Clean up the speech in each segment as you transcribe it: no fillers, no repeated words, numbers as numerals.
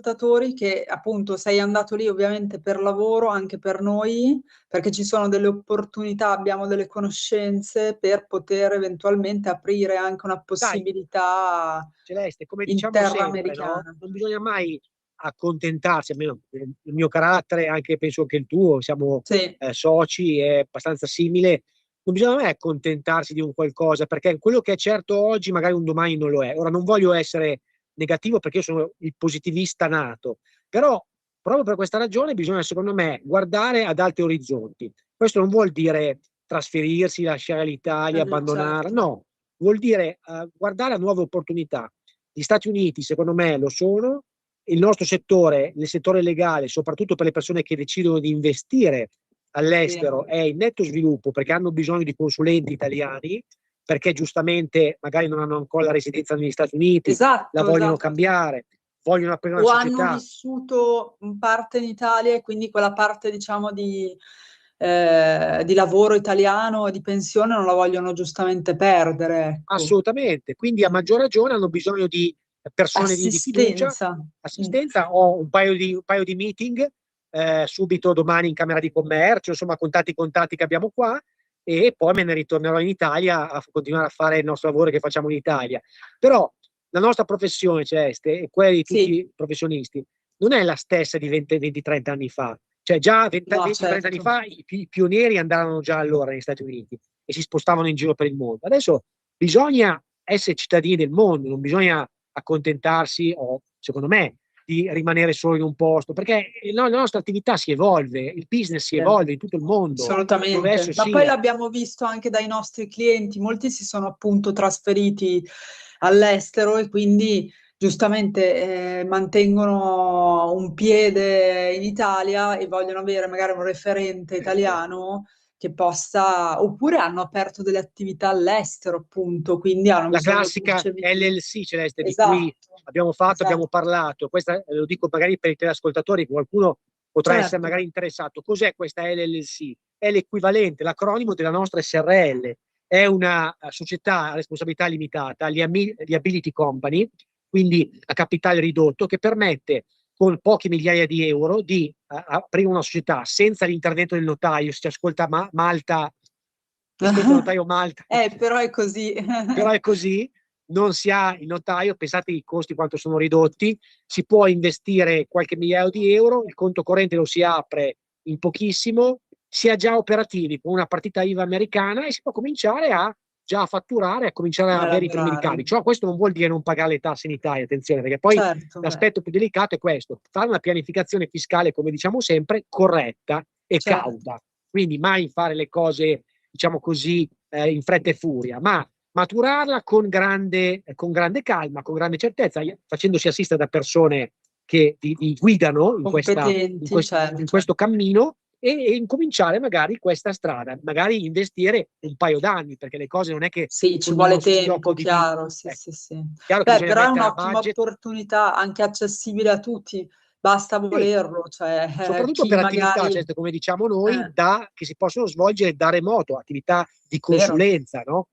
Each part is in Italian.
ascoltatori che appunto sei andato lì ovviamente per lavoro, anche per noi, perché ci sono delle opportunità, abbiamo delle conoscenze per poter eventualmente aprire anche una Sai, possibilità Celeste, come in diciamo terra sempre, no? americana. Non bisogna mai accontentarsi, almeno il mio carattere, anche penso che il tuo, siamo Sì, soci, è abbastanza simile. Non bisogna mai accontentarsi di un qualcosa, perché quello che è certo oggi, magari un domani non lo è. Ora, non voglio essere negativo perché io sono il positivista nato, però proprio per questa ragione bisogna, secondo me, guardare ad altri orizzonti. Questo non vuol dire trasferirsi, lasciare l'Italia, abbandonare, certo, no, vuol dire guardare a nuove opportunità. Gli Stati Uniti, secondo me, lo sono. Il nostro settore, il settore legale, soprattutto per le persone che decidono di investire sì, all'estero, è in netto sviluppo perché hanno bisogno di consulenti italiani, perché giustamente magari non hanno ancora la residenza negli Stati Uniti, la esatto, vogliono esatto. cambiare, vogliono aprire una O hanno società. vissuto in parte in Italia e quindi quella parte, diciamo, di lavoro italiano, di pensione, non la vogliono giustamente perdere, ecco. Assolutamente, quindi a maggior ragione hanno bisogno di persone di fiducia, Assistenza. Mm. assistenza. Ho un paio di meeting subito domani in Camera di Commercio, insomma, con tanti contatti che abbiamo qua, e poi me ne ritornerò in Italia a continuare a fare il nostro lavoro che facciamo in Italia. Però la nostra professione, Celeste, e quella di tutti Sì, i professionisti, non è la stessa di 20-30 anni fa. Cioè già no, 20-30 anni certo. fa i pionieri andavano già allora negli Stati Uniti e si spostavano in giro per il mondo. Adesso bisogna essere cittadini del mondo, non bisogna accontentarsi, o secondo me, di rimanere solo in un posto, perché la nostra attività si evolve, il business si Sì, evolve in tutto il mondo, dove esso assolutamente. Ma poi sia. l'abbiamo visto anche dai nostri clienti, molti si sono appunto trasferiti all'estero e quindi giustamente mantengono un piede in Italia e vogliono avere magari un referente italiano che possa, oppure hanno aperto delle attività all'estero, appunto, quindi hanno La bisogno, come classica dicevi tu. LLC, Celeste, di cui Esatto, abbiamo fatto, abbiamo esatto, parlato. Questa lo dico magari per i teleascoltatori, qualcuno potrà essere certo, magari interessato. Cos'è questa LLC? È l'equivalente, l'acronimo della nostra SRL. È una società a responsabilità limitata, liability company, quindi a capitale ridotto, che permette con poche migliaia di euro di aprire una società senza l'intervento del notaio. Se ci ascolta Malta, ci ascolta il notaio Malta, però è così. però è così, non si ha il notaio, pensate i costi quanto sono ridotti, si può investire qualche migliaio di euro, il conto corrente lo si apre in pochissimo, si è già operativi con una partita IVA americana e si può cominciare a già a fatturare, a cominciare a A avere i primi lavorare. ricavi. Ciò, questo non vuol dire non pagare le tasse in Italia, attenzione, perché poi Certo, beh, l'aspetto più delicato è questo, fare una pianificazione fiscale, come diciamo sempre, corretta e certo. cauta. Quindi mai fare le cose, diciamo così, in fretta e furia, ma maturarla con grande calma, con grande certezza, facendosi assistere da persone che ti guidano Competenti, in certo. questo cammino e incominciare magari questa strada, magari investire un paio d'anni, perché le cose non è che Sì, ci con uno vuole schiocco tempo, di dita. chiaro, sì, Ecco, sì, sì. chiaro che Beh, bisogna però è mettere a un'ottima budget. opportunità, anche accessibile a tutti, basta Sì, volerlo, cioè soprattutto chi per attività, magari... cioè, come diciamo noi, che si possono svolgere da remoto, attività di vero, consulenza, no?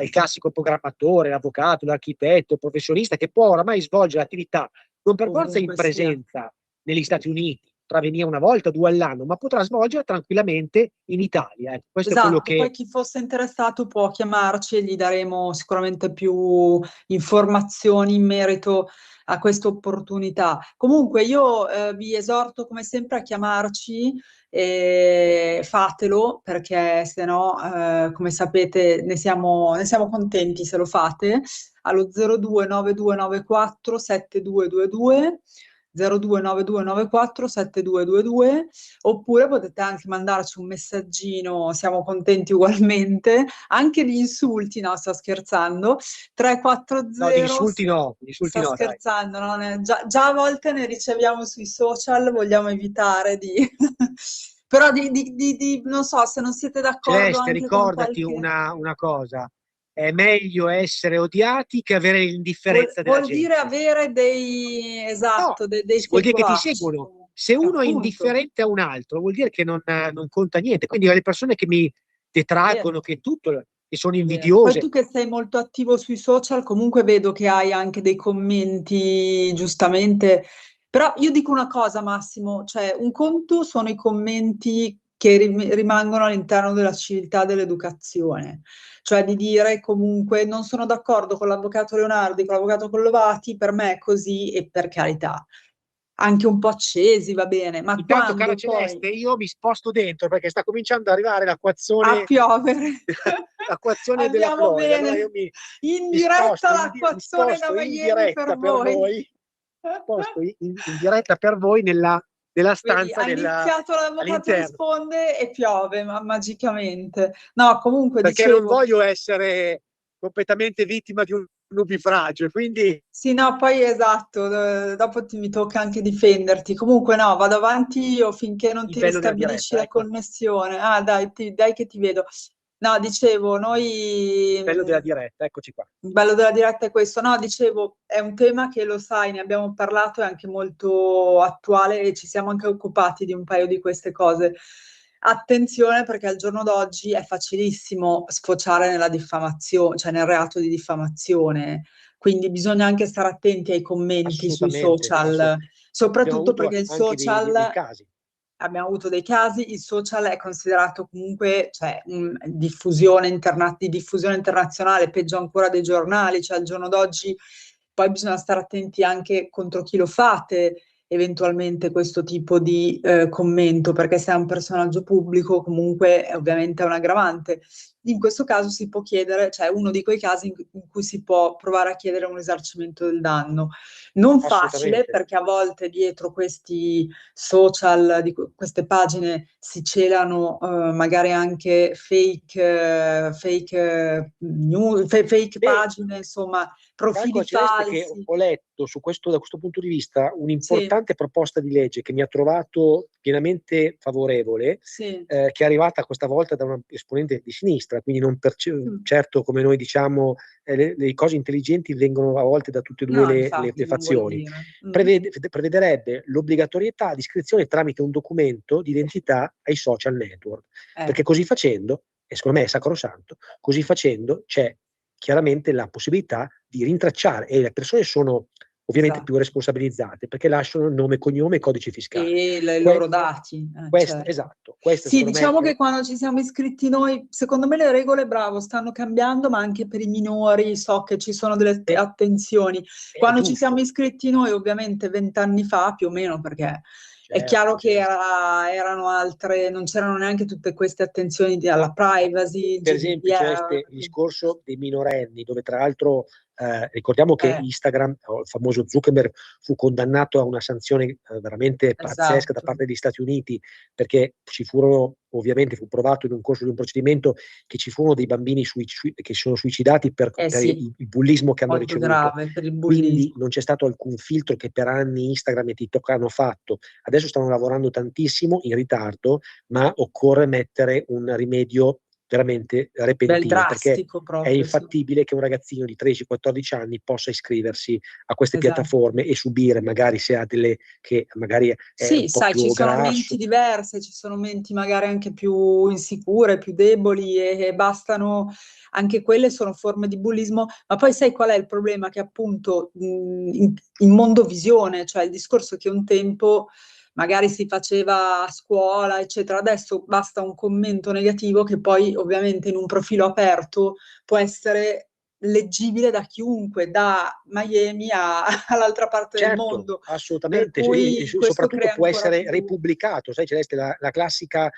Il classico programmatore, l'avvocato, l'architetto, il professionista che può oramai svolgere attività non per forza in ovunque sia. presenza negli Stati Uniti, potrà venire una volta o due all'anno, ma potrà svolgere tranquillamente in Italia. Questo è quello Esatto, poi che. chi fosse interessato può chiamarci e gli daremo sicuramente più informazioni in merito a questa opportunità. Comunque io vi esorto come sempre a chiamarci e fatelo perché se no, come sapete, ne siamo contenti se lo fate allo 029294 7222 029294 7222 oppure potete anche mandarci un messaggino, siamo contenti ugualmente, anche gli insulti, no, sto scherzando, No, di 340, insulti sto no, dai. scherzando, no? Già a volte ne riceviamo sui social, vogliamo evitare di... Però non so, se non siete d'accordo Celeste, anche con ricordati qualche... una cosa, è meglio essere odiati che avere Vuol, l'indifferenza della vuol dire gente. avere dei, No, esatto, dei vuol dire che ti seguaci, seguono. comunque. Se uno è Appunto, indifferente a un altro, vuol dire che non conta niente. Quindi le persone che mi vero, detraggono, che tutto, che sono Bene. Poi invidiose. tu che sei molto attivo sui social, comunque vedo che hai anche dei commenti, giustamente. Però io dico una cosa, Massimo, cioè un conto sono i commenti che rimangono all'interno della civiltà dell'educazione, cioè di dire comunque non sono d'accordo con l'avvocato Leonardi, con l'avvocato Collovati, per me è così e per carità. Anche un po' accesi, va bene, ma Intanto, cara quando poi Celeste, io mi sposto dentro perché sta cominciando ad arrivare a l'acquazzone, piovere. l'acquazione della Andiamo Florida. Allora io bene. In diretta mi l'acquazzone da sposto in Miami diretta per per voi. voi, sposto in diretta per voi nella Vedi, stanza ha iniziato l'avvocato all'interno, risponde e piove, ma magicamente. No, comunque perché non dicevo, voglio essere completamente vittima di un nubifragio, quindi sì, no, poi esatto, dopo mi tocca anche difenderti. Comunque no, vado avanti io finché non il ti bello della ristabilisci diretta, la ecco, connessione. Ah, dai, dai che ti vedo. No, dicevo, il bello della diretta, eccoci qua. il bello della diretta è questo. No, dicevo, è un tema che lo sai, ne abbiamo parlato, è anche molto attuale e ci siamo anche occupati di un paio di queste cose. Attenzione perché al giorno d'oggi è facilissimo sfociare nella diffamazione, cioè nel reato di diffamazione. Quindi bisogna anche stare attenti ai commenti sui Assolutamente, social, abbiamo soprattutto perché avuto il anche dei social casi. abbiamo avuto dei casi, il social è considerato comunque, cioè, di diffusione internazionale, peggio ancora dei giornali, cioè al giorno d'oggi poi bisogna stare attenti anche contro chi lo fate eventualmente questo tipo di commento, perché se è un personaggio pubblico comunque ovviamente è un aggravante. In questo caso si può chiedere, cioè uno di quei casi in cui si può provare a chiedere un risarcimento del danno. Non facile Assolutamente. perché a volte dietro questi social, di queste pagine si celano magari anche fake Beh, pagine, insomma, calcola profili Celeste che falsi. ho letto da questo punto di vista Sì, un'importante proposta di legge che mi ha trovato pienamente favorevole, sì. che è arrivata questa volta da un esponente di sinistra, quindi non Mm. certo come noi diciamo, le cose intelligenti vengono a volte da tutte e due No, le infatti non vuol fazioni. dire. Mm. Prevederebbe l'obbligatorietà di iscrizione tramite un documento di identità ai social network, perché Ecco, così facendo, e secondo me è sacrosanto, così facendo c'è chiaramente la possibilità di rintracciare e le persone sono ovviamente più esatto. responsabilizzate perché lasciano nome, cognome e codice fiscale. E i loro Que- dati, Questa, certo. esatto, questa Sì, secondo me diciamo che quando ci siamo iscritti noi, secondo me le regole, bravo, stanno cambiando, ma anche per i minori so che ci sono delle è, attenzioni. è Quando ci siamo giusto, iscritti noi, ovviamente 20 anni fa, più o meno, perché è chiaro certo. che erano altre, non c'erano neanche tutte queste attenzioni alla Ma privacy, per esempio, c'è GDPR. il discorso dei minorenni, dove tra l'altro ricordiamo che Eh, Instagram, o il famoso Zuckerberg, fu condannato a una sanzione veramente pazzesca da esatto, parte degli Stati Uniti, perché ci furono, ovviamente fu provato in un corso di un procedimento che ci furono dei bambini che sono suicidati eh per sì, il bullismo che hanno molto ricevuto. grave per il Quindi bullismo. non c'è stato alcun filtro che per anni Instagram e TikTok hanno fatto. Adesso stanno lavorando tantissimo in ritardo, ma occorre mettere un rimedio veramente Bel repentino, perché drastico è proprio, sì. infattibile che un ragazzino di 13-14 anni possa iscriversi a queste Esatto. piattaforme e subire, magari se ha delle che magari è Sì, un po' sai, ci più sono menti grasso. diverse, ci sono menti magari anche più insicure, più deboli e bastano, anche quelle sono forme di bullismo, ma poi sai qual è il problema? Che appunto in mondovisione, cioè il discorso che un tempo magari si faceva a scuola, eccetera, adesso basta un commento negativo che poi ovviamente in un profilo aperto può essere leggibile da chiunque, da Miami all'altra parte del Certo, mondo. Per assolutamente, cui questo soprattutto crea può ancora essere più repubblicato, sai, Celeste, la classica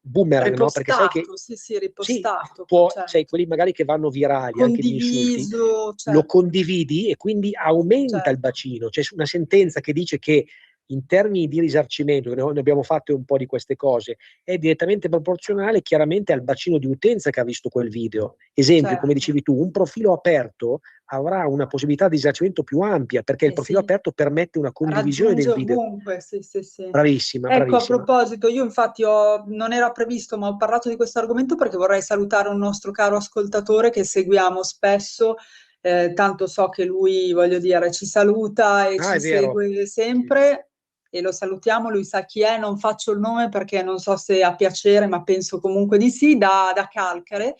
boomerang, no? Perché sai che ripostato, sì, sì, sì, ripostato, sai, certo. quelli magari che vanno virali, anche gli insulti, Condiviso, lo certo, condividi e quindi aumenta il certo, bacino. C'è una sentenza che dice che in termini di risarcimento, ne abbiamo fatte un po' di queste cose, è direttamente proporzionale chiaramente al bacino di utenza che ha visto quel video. Esempio, come certo. dicevi tu, un profilo aperto avrà una possibilità di risarcimento più ampia perché il Eh profilo sì, aperto permette una condivisione del raggiunge video. ovunque, sì, sì, sì. Bravissima, Ecco, a bravissima. proposito, io infatti non era previsto, ma ho parlato di questo argomento perché vorrei salutare un nostro caro ascoltatore che seguiamo spesso, tanto so che lui, voglio dire, ci saluta e Ah, è ci vero. segue Sì. sempre e lo salutiamo, lui sa chi è, non faccio il nome perché non so se ha piacere, ma penso comunque di sì, da Calcare.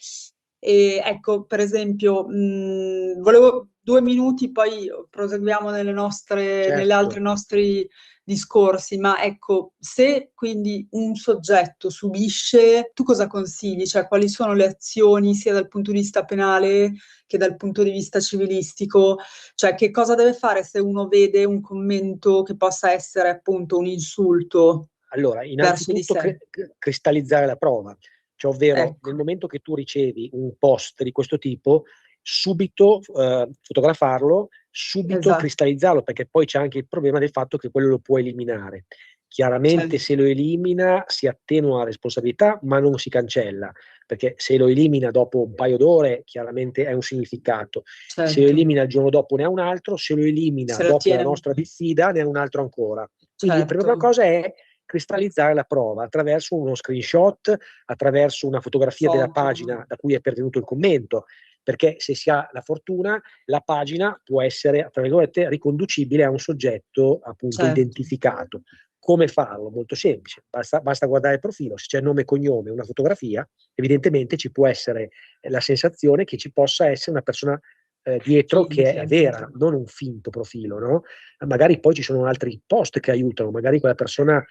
E ecco, per esempio, volevo 2 minuti, poi proseguiamo nelle altre Certo. nostri discorsi, ma ecco, se quindi un soggetto subisce, tu cosa consigli? Cioè, quali sono le azioni sia dal punto di vista penale che dal punto di vista civilistico? Cioè, che cosa deve fare se uno vede un commento che possa essere appunto un insulto Allora, verso di innanzitutto sé? cristallizzare la prova, cioè, ovvero nel Ecco, momento che tu ricevi un post di questo tipo, subito fotografarlo, subito esatto, cristallizzarlo, perché poi c'è anche il problema del fatto che quello lo può eliminare. Chiaramente certo, se lo elimina si attenua la responsabilità, ma non si cancella, perché se lo elimina dopo un paio d'ore, chiaramente è un significato. Se lo certo. elimina il giorno dopo ne ha un altro, se lo elimina Se lo dopo la tiene, nostra diffida ne ha un altro ancora. Quindi la prima certo, cosa è cristallizzare la prova attraverso uno screenshot, attraverso una fotografia della foto, pagina da cui è pervenuto il commento, perché se si ha la fortuna, la pagina può essere, tra virgolette, riconducibile a un soggetto appunto certo. identificato. Come farlo? Molto semplice, basta guardare il profilo, se c'è nome, cognome, una fotografia, evidentemente ci può essere la sensazione che ci possa essere una persona dietro che Finto. è vera, non un finto profilo, no? Magari poi ci sono altri post che aiutano, magari quella persona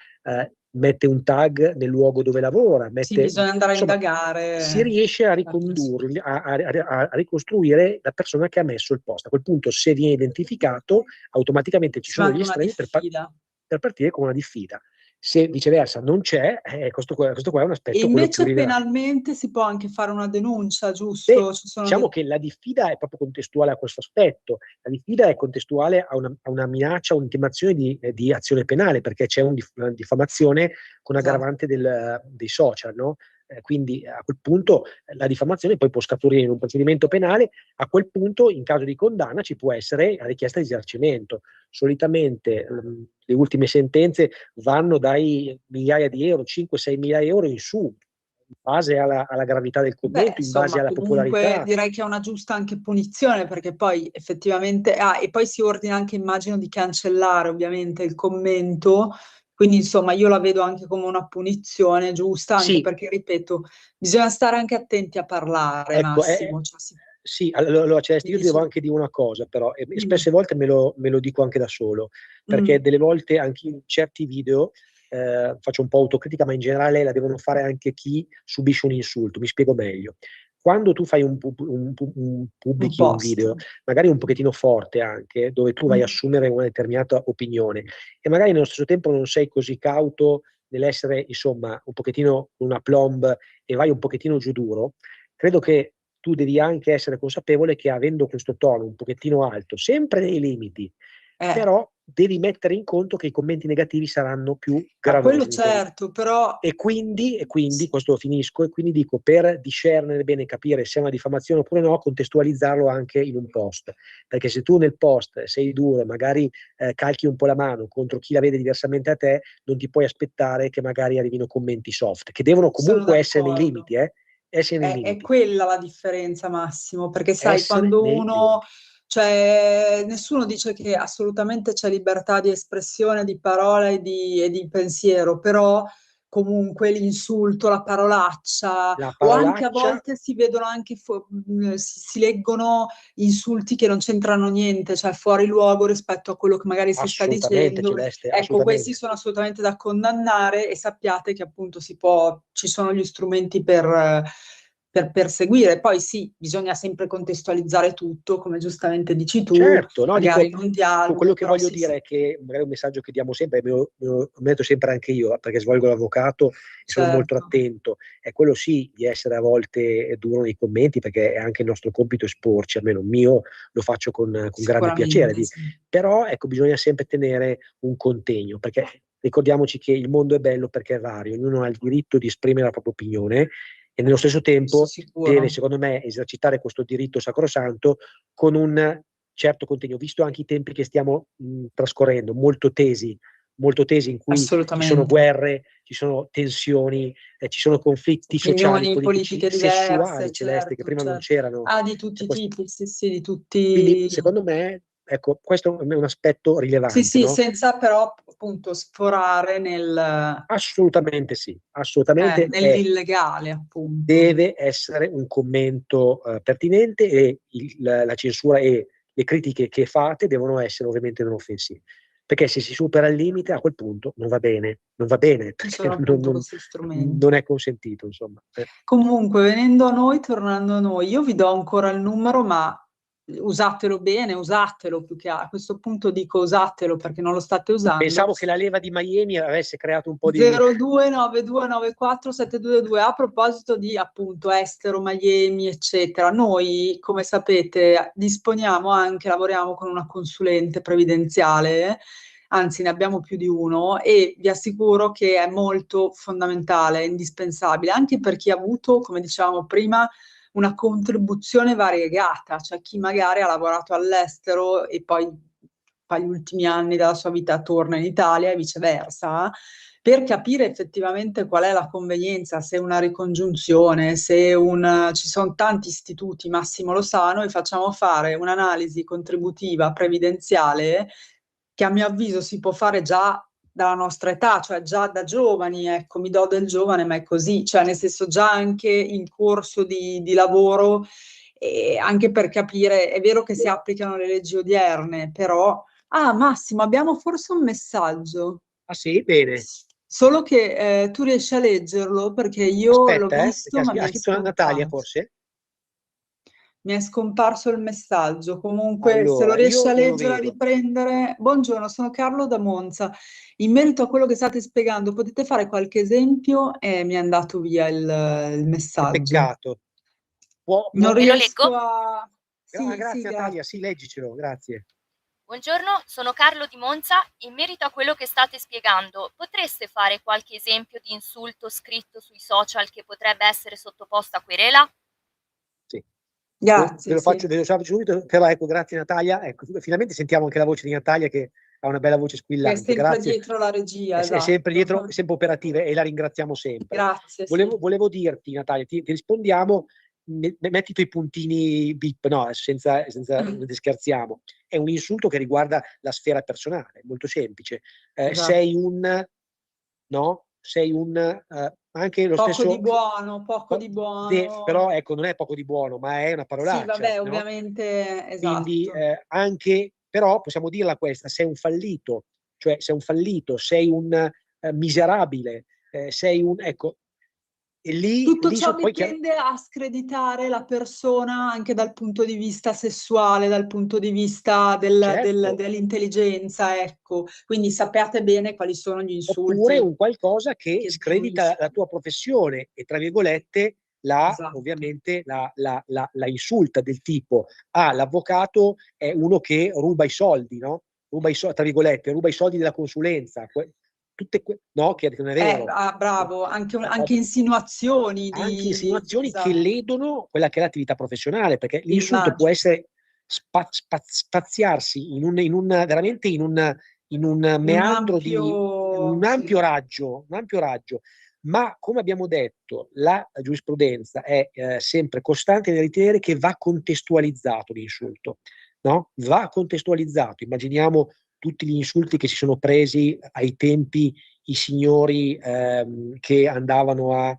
mette un tag nel luogo dove lavora, Sì, bisogna andare a insomma, si indagare riesce a la persona. ricondurli, a ricostruire la persona che ha messo il post. A quel punto, se viene identificato, automaticamente ci Si sono gli manda una estremi diffida. per partire con una diffida. Se viceversa non c'è, questo qua è un E aspetto quello più invece rilevante. penalmente si può anche fare una denuncia, giusto? Beh, Ci sono diciamo che la diffida è proprio contestuale a questo aspetto. La diffida è contestuale a una minaccia, un'intimazione di azione penale, perché c'è una diffamazione con Esatto. aggravante dei social, no? Quindi a quel punto la diffamazione poi può scaturire in un procedimento penale. A quel punto, in caso di condanna, ci può essere la richiesta di risarcimento. Solitamente le ultime sentenze vanno dai migliaia di euro, 5-6 mila euro in su, in base alla gravità del Beh, commento, in base insomma, alla comunque popolarità. direi che è una giusta anche punizione, perché poi effettivamente, e poi si ordina anche, immagino, di cancellare ovviamente il commento, quindi insomma io la vedo anche come una punizione giusta, anche Sì, perché, ripeto, bisogna stare anche attenti a parlare, ecco, Massimo, cioè, sì, allora, Celeste, si io ti devo dice, anche dire una cosa, però, e mm, spesse volte me lo dico anche da solo, perché mm, delle volte anche in certi video faccio un po' autocritica, ma in generale la devono fare anche chi subisce un insulto. Mi spiego meglio. Quando tu fai un pubblichi un post. video, magari un pochettino forte anche, dove tu vai a Mm, assumere una determinata opinione, e magari nello stesso tempo non sei così cauto nell'essere, insomma, un pochettino una plomb e vai un pochettino giù duro, credo che tu devi anche essere consapevole che avendo questo tono un pochettino alto, sempre nei limiti, eh. però devi mettere in conto che i commenti negativi saranno più Ma quello gravosi. certo, però E quindi, sì, questo lo finisco, e quindi dico, per discernere bene, capire se è una diffamazione oppure no, contestualizzarlo anche in un post. Perché se tu nel post sei duro, magari calchi un po' la mano contro chi la vede diversamente a te, non ti puoi aspettare che magari arrivino commenti soft, che devono sono comunque essere nei d'accordo. limiti, essere nei È limiti. quella la differenza, Massimo, perché sai, Essere quando nei uno, limiti. cioè, nessuno dice che assolutamente c'è libertà di espressione, di parola e di pensiero, però comunque l'insulto, la parolaccia, La o anche a parolaccia, volte si vedono anche, si leggono insulti che non c'entrano niente, cioè fuori luogo rispetto a quello che magari si sta assolutamente, dicendo. Celeste, Ecco, questi assolutamente. sono assolutamente da condannare e sappiate che appunto ci sono gli strumenti per perseguire. Poi sì, bisogna sempre contestualizzare tutto, come giustamente dici tu, Certo, no, magari dico, in un quello dialogo, che però voglio sì, sì, dire è che magari un messaggio che diamo sempre, me lo metto sempre anche io, perché svolgo l'avvocato e sono molto certo, attento, è quello sì di essere a volte duro nei commenti, perché è anche il nostro compito esporci, almeno il mio lo faccio con grande piacere, sicuramente sì. però ecco, bisogna sempre tenere un contegno, perché ricordiamoci che il mondo è bello perché è vario, ognuno ha il diritto di esprimere la propria opinione e nello stesso Questo tempo deve, sicuro. secondo me, esercitare questo diritto sacrosanto con un certo contegno, visto anche i tempi che stiamo trascorrendo, molto tesi in cui ci sono Assolutamente. guerre, ci sono tensioni, ci sono conflitti sociali, Opinioni politici, politiche diverse, sessuali, Celeste, che certo, prima non certo. c'erano. Ah, di tutti C'è i questo- tipi, sì, sì, di Quindi, tutti. secondo me, ecco, questo è un aspetto rilevante, Sì, no? senza però appunto sforare Assolutamente sì, assolutamente nell'illegale, appunto. deve essere un commento pertinente, e la censura e le critiche che fate devono essere ovviamente non offensive. Perché se si supera il limite, a quel punto non va bene, Ci perché sono appunto questi strumenti. non è consentito, insomma. Comunque, venendo a noi, tornando a noi, io vi do ancora il numero, ma usatelo bene, usatelo più che a questo punto dico usatelo perché non lo state usando. Pensavo che la leva di Miami avesse creato un po' di... 0292947222. A proposito di appunto estero, Miami, eccetera, noi, come sapete, disponiamo anche, lavoriamo con una consulente previdenziale, anzi ne abbiamo più di uno, e vi assicuro che è molto fondamentale, indispensabile, anche per chi ha avuto, come dicevamo prima, una contribuzione variegata, cioè chi magari ha lavorato all'estero e poi fa gli ultimi anni della sua vita torna in Italia e viceversa, per capire effettivamente qual è la convenienza, se una ricongiunzione, ci sono tanti istituti, Massimo lo sanno, e facciamo fare un'analisi contributiva previdenziale che a mio avviso si può fare già dalla nostra età, cioè già da giovani, ecco, mi do del giovane, ma è così, cioè nel senso già anche in corso di lavoro, e anche per capire, è vero che si applicano le leggi odierne, però... Ah, Massimo, abbiamo forse un messaggio. Ah sì, bene. Solo che tu riesci a leggerlo perché io l'ho Aspetta, perché visto, ma mi ha è scritto Natalia, scomparso. forse? Mi è scomparso il messaggio. Comunque, se lo Allora, riesci io a non lo leggere, a vedo. riprendere. Buongiorno, sono Carlo da Monza. In merito a quello che state spiegando, potete fare qualche esempio? E mi è andato via il Che messaggio. peccato. Non Ve lo riesco leggo? a... Sì, sì, Grazie grazie. Natalia, sì, leggicelo, grazie. Buongiorno, sono Carlo di Monza. In merito a quello che state spiegando, potreste fare qualche esempio di insulto scritto sui social che potrebbe essere sottoposto a querela? Sì. Grazie, Ve lo faccio subito, però ecco, grazie Natalia. Ecco, finalmente sentiamo anche la voce di Natalia, che ha una bella voce che è squillante. sempre Grazie. dietro la regia, È sempre esatto. dietro, è sempre operativa, e la ringraziamo sempre. Grazie, sì. Volevo dirti, Natalia, ti rispondiamo, metti i tuoi puntini bip, no, senza scherziamo. È un insulto che riguarda la sfera personale, molto semplice. Esatto. Sei anche lo Poco di stesso, buono, poco di però buono. ecco, non è poco di buono, ma è una Sì, parolaccia, vabbè, no? ovviamente, Quindi esatto. anche, però possiamo dirla questa: sei un fallito, cioè sei un fallito, sei un miserabile, ecco, e Tutto lì ciò sono che poi tende a screditare la persona anche dal punto di vista sessuale, dal punto di vista certo, dell'intelligenza, ecco. Quindi sappiate bene quali sono gli oppure insulti un qualcosa che che scredita la sminuiscono. tua professione e, tra virgolette, Esatto. ovviamente la insulta, del tipo: ah, l'avvocato è uno che ruba i soldi, no? Ruba i soldi, tra virgolette, ruba i soldi della consulenza, no, che non è vero. Bravo, anche insinuazioni Anche insinuazioni che esatto, ledono quella che è l'attività professionale, perché l'insulto può l'immagine. essere spaziarsi veramente in un Un meandro di ampio, sì. un ampio raggio. Ma, come abbiamo detto, la giurisprudenza è sempre costante nel ritenere che va contestualizzato l'insulto, no? Va contestualizzato. Immaginiamo tutti gli insulti che si sono presi ai tempi i signori che andavano a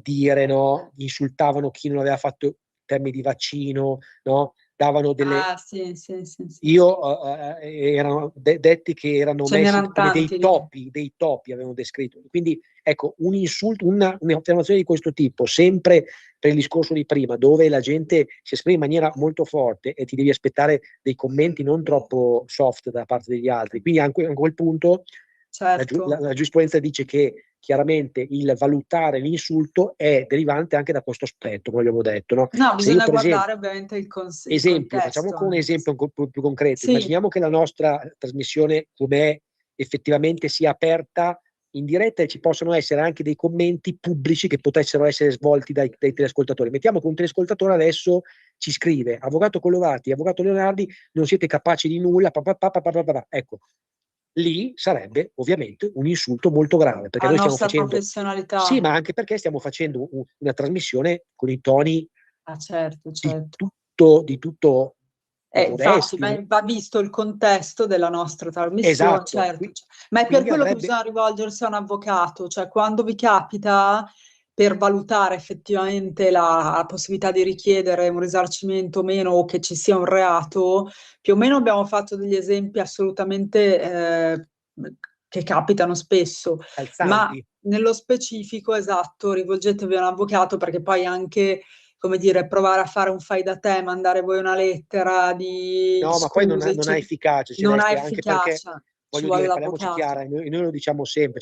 dire, no? Insultavano chi non aveva fatto in termini di vaccino, no? Davano delle... Ah, sì, sì, sì, sì, sì. Erano detti che erano Ce messi n'erano come tanti dei topi avevano descritto. Quindi ecco, un insulto, un'affermazione di questo tipo, sempre per il discorso di prima, dove la gente si esprime in maniera molto forte e ti devi aspettare dei commenti non troppo soft da parte degli altri. Quindi anche a quel punto certo. la giurisprudenza dice che chiaramente il valutare l'insulto è derivante anche da questo aspetto, come abbiamo detto, no? No, Se io, bisogna per esempio, guardare ovviamente il facciamo contesto con un anche. esempio più concreto. Sì, Immaginiamo che la nostra trasmissione, com'è, effettivamente sia aperta in diretta, e ci possono essere anche dei commenti pubblici che potessero essere svolti dai teleascoltatori. Mettiamo che un teleascoltatore adesso ci scrive: avvocato Collovati, avvocato Leonardi, non siete capaci di nulla, ecco, lì sarebbe ovviamente un insulto molto grave, perché la noi stiamo nostra facendo, sì, professionalità. ma anche perché stiamo facendo una trasmissione con i toni Ah, certo, di certo. tutto Infatti, ma va visto il contesto della nostra trasmissione, esatto. certo. Ma è per quello che bisogna rivolgersi a un avvocato, cioè quando vi capita, per valutare effettivamente la possibilità di richiedere un risarcimento o meno, o che ci sia un reato, più o meno abbiamo fatto degli esempi assolutamente che capitano spesso, ma nello specifico, esatto, rivolgetevi a un avvocato, perché poi anche, come dire, provare a fare un fai da te, mandare voi una lettera di no, scuse, ma poi non ha efficacia, non ha anche perché, efficacia, ci voglio vuole dire, parliamoci l'avvocato. chiara, noi lo diciamo sempre,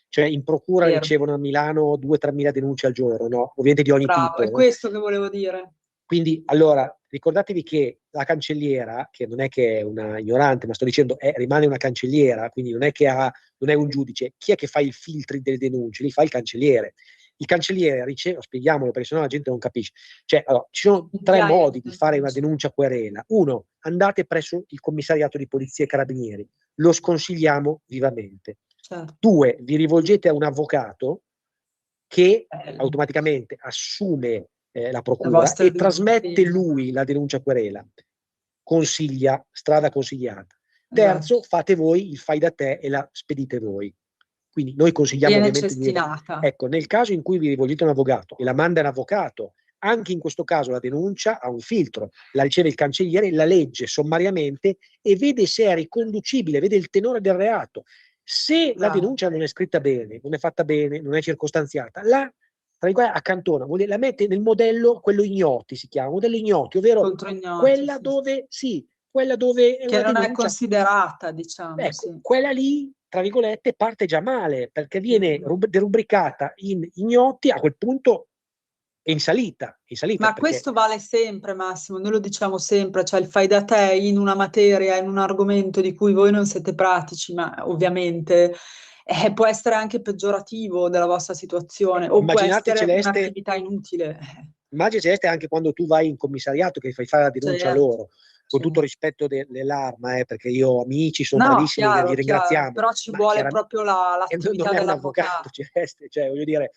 cioè in procura Vero. ricevono a Milano 2-3 mila denunce al giorno, no? Ovviamente di ogni Bravo, tipo. è questo che volevo dire. Quindi, allora, ricordatevi che la cancelliera, che non è che è una ignorante, ma sto dicendo, rimane una cancelliera, quindi non è che non è un giudice. Chi è che fa i filtri delle denunce? Li fa il cancelliere. Il cancelliere riceve, spieghiamolo perché sennò la gente non capisce. Cioè, allora, ci sono 3 modi di fare una denuncia querela. 1, andate presso il commissariato di polizia e carabinieri. Lo sconsigliamo vivamente. Certo. 2, vi rivolgete a un avvocato che automaticamente assume la procura e trasmette lui la denuncia querela. Consiglia, strada consigliata. Terzo, fate voi il fai da te e la spedite voi. Quindi noi consigliamo ovviamente ecco, nel caso in cui vi rivolgete a un avvocato e la manda un avvocato, anche in questo caso la denuncia ha un filtro, la riceve il cancelliere, la legge sommariamente e vede se è riconducibile, vede il tenore del reato. Se la denuncia non è scritta bene, non è fatta bene, non è circostanziata, la accantona, la mette nel modello, quello ignoti si chiama, modello ignoti, ovvero quella dove è che una non denuncia, è considerata, diciamo. Ecco, quella lì, tra virgolette, parte già male, perché viene derubricata in ignoti, a quel punto è in salita. Ma questo vale sempre, Massimo, noi lo diciamo sempre, cioè il fai da te in una materia, in un argomento di cui voi non siete pratici, ma ovviamente può essere anche peggiorativo della vostra situazione, o può essere un'attività inutile. Immagina, Celeste, anche quando tu vai in commissariato che fai fare la denuncia a loro, con tutto rispetto dell'arma, perché io ho amici, sono bravissimi, li ringraziamo. Però ci vuole proprio l'attività non è un dell'avvocato. Celeste, cioè voglio dire,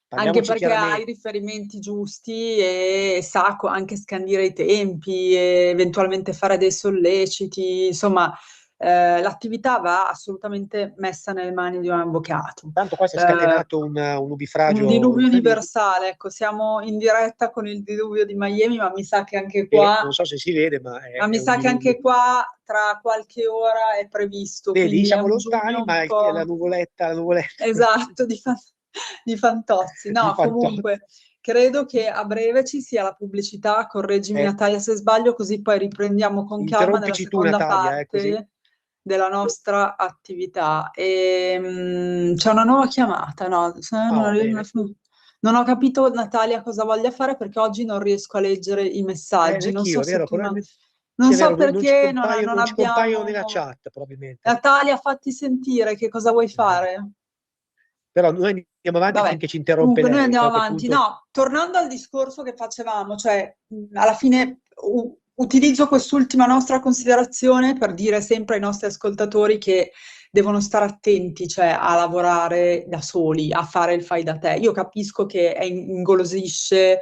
anche perché ha i riferimenti giusti e sa anche scandire i tempi, e eventualmente fare dei solleciti, insomma, l'attività va assolutamente messa nelle mani di un avvocato. Tanto qua si è scatenato un nubifragio. Un diluvio universale, ecco, siamo in diretta con il diluvio di Miami, ma mi sa che anche qua... non so se si vede, ma mi sa che anche qua tra qualche ora è previsto. Vedi, siamo lontani, ma è la nuvoletta. Esatto, di Fantozzi. No, comunque, credo che a breve ci sia la pubblicità, correggimi Natalia se sbaglio, così poi riprendiamo con calma nella seconda parte della nostra attività. C'è una nuova chiamata, no? Non ho capito, Natalia, cosa voglia fare, perché oggi non riesco a leggere i messaggi. Non so se non so perché non abbiamo... compaiono nella chat, probabilmente. Natalia, fatti sentire, che cosa vuoi fare? Però noi andiamo avanti finché ci interrompe lei. Noi andiamo avanti. No, tornando al discorso che facevamo, cioè alla fine utilizzo quest'ultima nostra considerazione per dire sempre ai nostri ascoltatori che devono stare attenti, cioè a lavorare da soli, a fare il fai da te. Io capisco che ingolosisce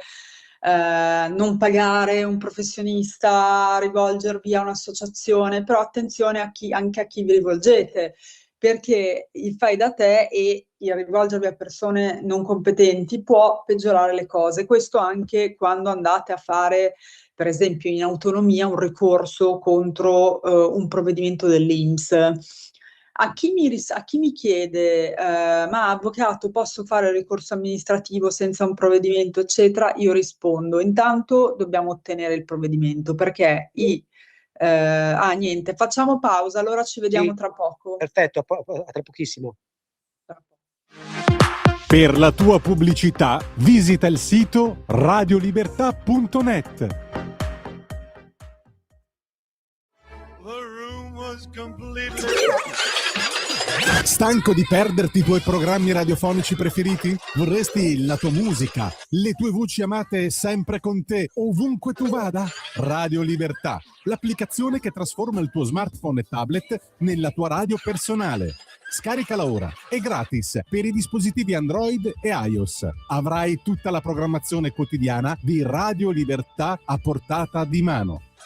non pagare un professionista, rivolgervi a un'associazione, però attenzione anche a chi vi rivolgete, perché il fai da te e il rivolgervi a persone non competenti può peggiorare le cose. Questo anche quando andate a fare, per esempio, in autonomia un ricorso contro un provvedimento dell'INPS. A chi mi chiede, ma avvocato, posso fare il ricorso amministrativo senza un provvedimento, eccetera, io rispondo, intanto dobbiamo ottenere il provvedimento, perché niente, facciamo pausa, allora ci vediamo tra poco. Perfetto, tra pochissimo. Per la tua pubblicità visita il sito radiolibertà.net. Stanco di perderti i tuoi programmi radiofonici preferiti? Vorresti la tua musica, le tue voci amate sempre con te, ovunque tu vada? Radio Libertà, l'applicazione che trasforma il tuo smartphone e tablet nella tua radio personale. Scaricala ora, è gratis per i dispositivi Android e iOS. Avrai tutta la programmazione quotidiana di Radio Libertà a portata di mano.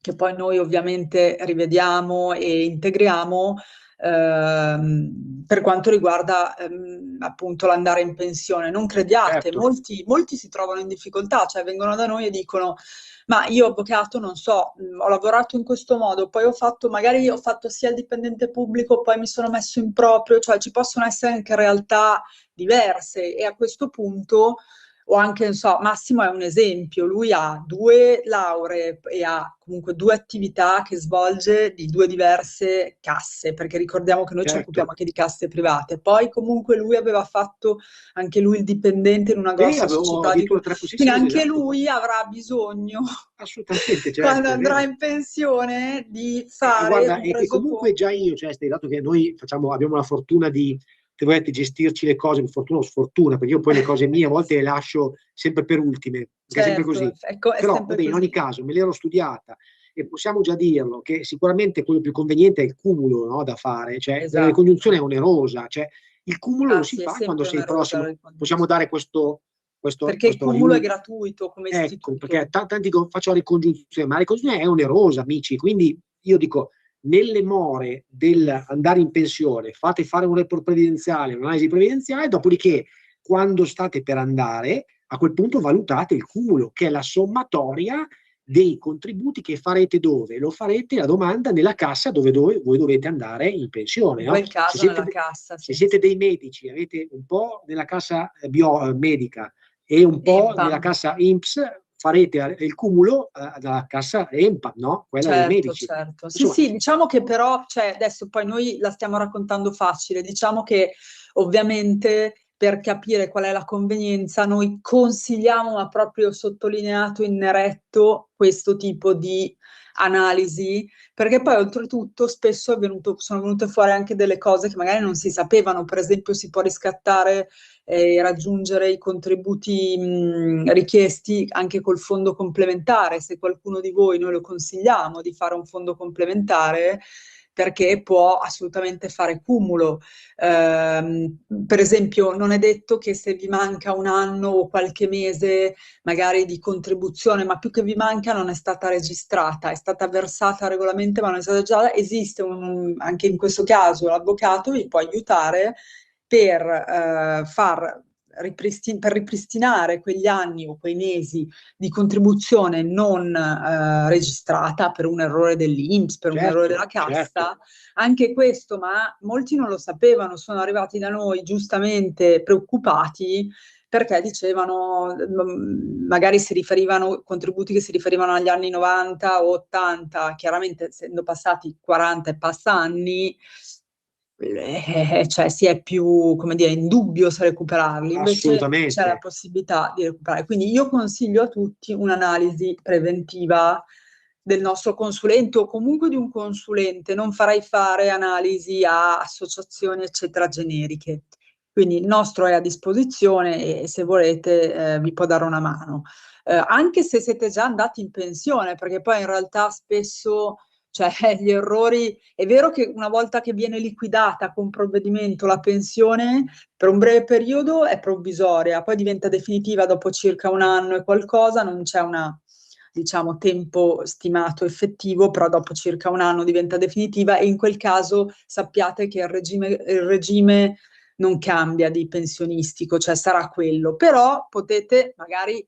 che poi noi ovviamente rivediamo e integriamo, per quanto riguarda appunto l'andare in pensione. Non crediate, Certo. molti si trovano in difficoltà, cioè vengono da noi e dicono: ma io avvocato non so, ho lavorato in questo modo, poi magari ho fatto sia il dipendente pubblico, poi mi sono messo in proprio, cioè ci possono essere anche realtà diverse, e a questo punto, o anche, non so, Massimo è un esempio, lui ha 2 lauree e ha comunque 2 attività che svolge di 2 diverse casse, perché ricordiamo che noi ci occupiamo anche di casse private. Poi comunque lui aveva fatto anche lui il dipendente in una grossa società di... Quindi anche lui avrà bisogno, assolutamente, certo, quando andrà in pensione, di fare guarda, un e comunque già io, cioè, dato che noi abbiamo la fortuna di gestirci le cose, fortuna o sfortuna, perché io poi le cose mie a volte le lascio sempre per ultime, è sempre così. Però vabbè, in ogni caso me l'ero studiata e possiamo già dirlo che sicuramente quello più conveniente è il cumulo, no, da fare, cioè la ricongiunzione è onerosa, cioè il cumulo lo si fa quando sei prossimo, possiamo dare questo perché il cumulo è gratuito come istituto. Perché tanti faccio la ricongiunzione, ma la ricongiunzione è onerosa, amici, quindi io dico, nelle more dell'andare in pensione, fate fare un report previdenziale, un'analisi previdenziale, dopodiché quando state per andare, a quel punto valutate il cumulo, che è la sommatoria dei contributi che farete dove? Lo farete, la domanda, nella cassa dove voi dovete andare in pensione. In quel caso nella cassa. Se siete dei medici, avete un po' nella cassa medica e un po' nella cassa INPS, farete il cumulo dalla cassa EMPA, no? Quella dei medici. Certo. Sì, diciamo che però, cioè, adesso poi noi la stiamo raccontando facile, diciamo che ovviamente per capire qual è la convenienza noi consigliamo, ma proprio sottolineato in neretto, questo tipo di analisi, perché poi oltretutto spesso sono venute fuori anche delle cose che magari non si sapevano. Per esempio si può riscattare e raggiungere i contributi richiesti anche col fondo complementare. Se qualcuno di voi, noi lo consigliamo di fare un fondo complementare, perché può assolutamente fare cumulo. Per esempio, non è detto che se vi manca un anno o qualche mese magari di contribuzione, ma più che vi manca, non è stata registrata, è stata versata regolarmente, ma non è stata già, esiste anche in questo caso l'avvocato vi può aiutare per ripristinare quegli anni o quei mesi di contribuzione non registrata per un errore dell'INPS, per un errore della cassa. Anche questo, ma molti non lo sapevano, sono arrivati da noi giustamente preoccupati, perché dicevano, magari si riferivano, contributi che si riferivano agli anni 90 o 80, chiaramente essendo passati 40 e passa anni, cioè si è più, come dire, in dubbio se recuperarli. Invece c'è la possibilità di recuperare. Quindi io consiglio a tutti un'analisi preventiva del nostro consulente o comunque di un consulente. Non farei fare analisi a associazioni eccetera generiche. Quindi il nostro è a disposizione e se volete vi può dare una mano. Anche se siete già andati in pensione, perché poi in realtà spesso, cioè, gli errori, è vero che una volta che viene liquidata con provvedimento la pensione, per un breve periodo è provvisoria, poi diventa definitiva dopo circa un anno e qualcosa, non c'è diciamo, tempo stimato effettivo, però dopo circa un anno diventa definitiva, e in quel caso sappiate che il regime non cambia di pensionistico, cioè sarà quello. Però potete magari,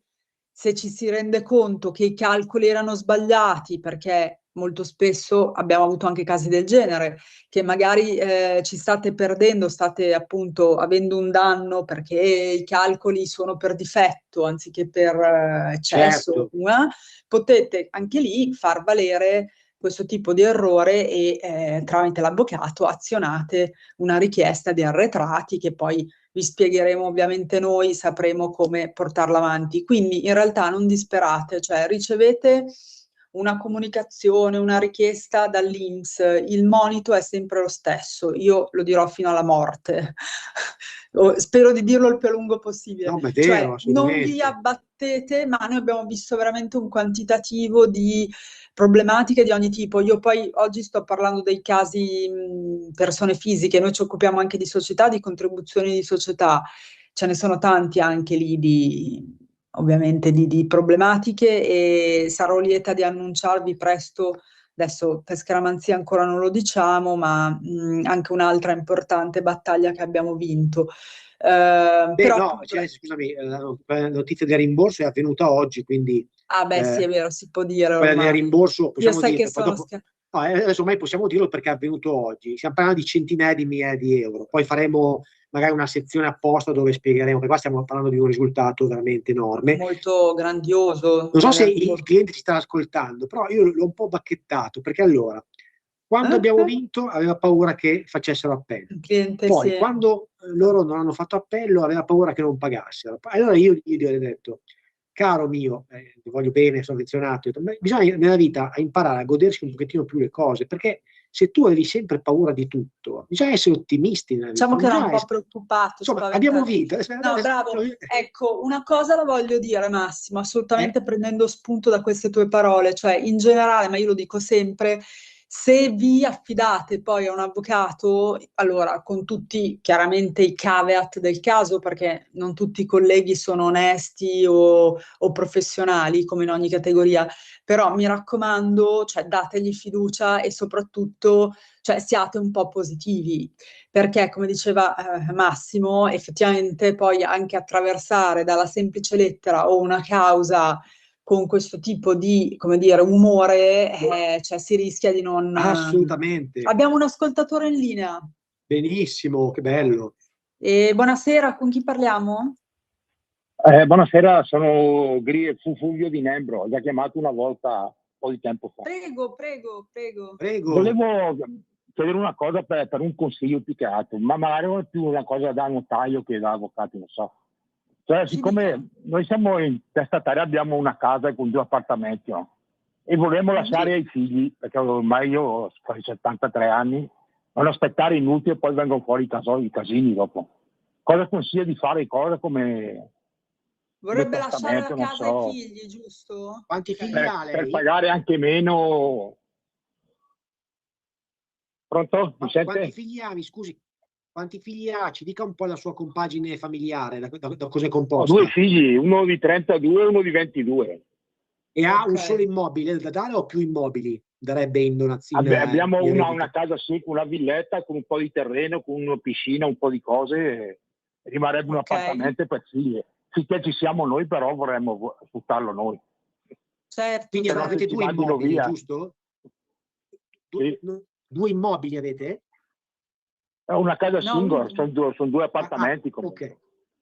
se ci si rende conto che i calcoli erano sbagliati, perché molto spesso abbiamo avuto anche casi del genere, che magari ci state perdendo, state appunto avendo un danno perché i calcoli sono per difetto anziché per eccesso, potete anche lì far valere questo tipo di errore e tramite l'avvocato azionate una richiesta di arretrati che poi vi spiegheremo ovviamente noi, sapremo come portarla avanti. Quindi in realtà non disperate, cioè ricevete una comunicazione, una richiesta dall'INPS, il monito è sempre lo stesso, io lo dirò fino alla morte, spero di dirlo il più a lungo possibile. No, è vero, cioè, non vi abbattete, ma noi abbiamo visto veramente un quantitativo di problematiche di ogni tipo. Io poi oggi sto parlando dei casi persone fisiche, noi ci occupiamo anche di società, di contribuzioni di società, ce ne sono tanti anche lì ovviamente di problematiche, e sarò lieta di annunciarvi presto, adesso per scaramanzia ancora non lo diciamo, ma anche un'altra importante battaglia che abbiamo vinto. Però no, appunto, scusami, la notizia del rimborso è avvenuta oggi, quindi sì, è vero, si può dire quella del ormai. rimborso Io possiamo sai dire, che sono no, adesso ormai possiamo dirlo perché è avvenuto oggi. Stiamo parlando di centinaia di migliaia di euro. Poi faremo magari una sezione apposta dove spiegheremo, perché qua stiamo parlando di un risultato veramente enorme. molto grandioso. Non so se il cliente ci sta ascoltando, però io l'ho un po' bacchettato, perché allora, quando abbiamo vinto aveva paura che facessero appello. Il cliente Poi, sì. quando loro non hanno fatto appello, aveva paura che non pagassero. Allora io gli ho detto, caro mio, ti voglio bene, sono affezionato, bisogna nella vita imparare a godersi un pochettino più le cose, perché se tu avevi sempre paura di tutto, bisogna essere ottimisti nella vita. Diciamo che era un po' preoccupato, insomma, abbiamo vinto. No, bravo. Ecco, una cosa la voglio dire, Massimo, assolutamente prendendo spunto da queste tue parole, cioè in generale, ma io lo dico sempre, se vi affidate poi a un avvocato, allora con tutti chiaramente i caveat del caso, perché non tutti i colleghi sono onesti o professionali, come in ogni categoria, però mi raccomando, cioè, dategli fiducia e soprattutto, cioè, siate un po' positivi, perché come diceva Massimo, effettivamente poi anche attraversare dalla semplice lettera o una causa con questo tipo di, come dire, umore, cioè si rischia di non... Assolutamente. Abbiamo un ascoltatore in linea. Benissimo, che bello. Buonasera, con chi parliamo? Buonasera, sono Fulvio di Nembro, ho già chiamato una volta un po' di tempo fa. Prego. Volevo chiedere una cosa per un consiglio più che altro, ma magari più una cosa da notaio che da avvocato, non so. Cioè, siccome noi siamo in testataria, abbiamo una casa con 2 appartamenti, no? E vorremmo lasciare ai figli, perché ormai io ho 73 anni, non aspettare inutile e poi vengono fuori i casini dopo. Cosa consiglia di fare? Cosa come... Vorrebbe lasciare la casa ai figli, giusto? Quanti figli ha lei? Per pagare anche meno. Pronto? Mi sente? Quanti figli ha? Mi scusi, quanti figli ha? Ci dica un po' la sua compagine familiare, da cosa è composta. Ho 2 figli, uno di 32 e uno di 22. E ha un solo immobile da dare o più immobili darebbe in donazione? Abbiamo una casa sì, con una villetta, con un po' di terreno, con una piscina, un po' di cose. Rimarrebbe un appartamento per figli. Finché ci siamo noi, però vorremmo sfruttarlo noi. Certo. Quindi avete 2 immobili, giusto? Sì. 2 immobili avete? È una casa singola, sono 2 appartamenti.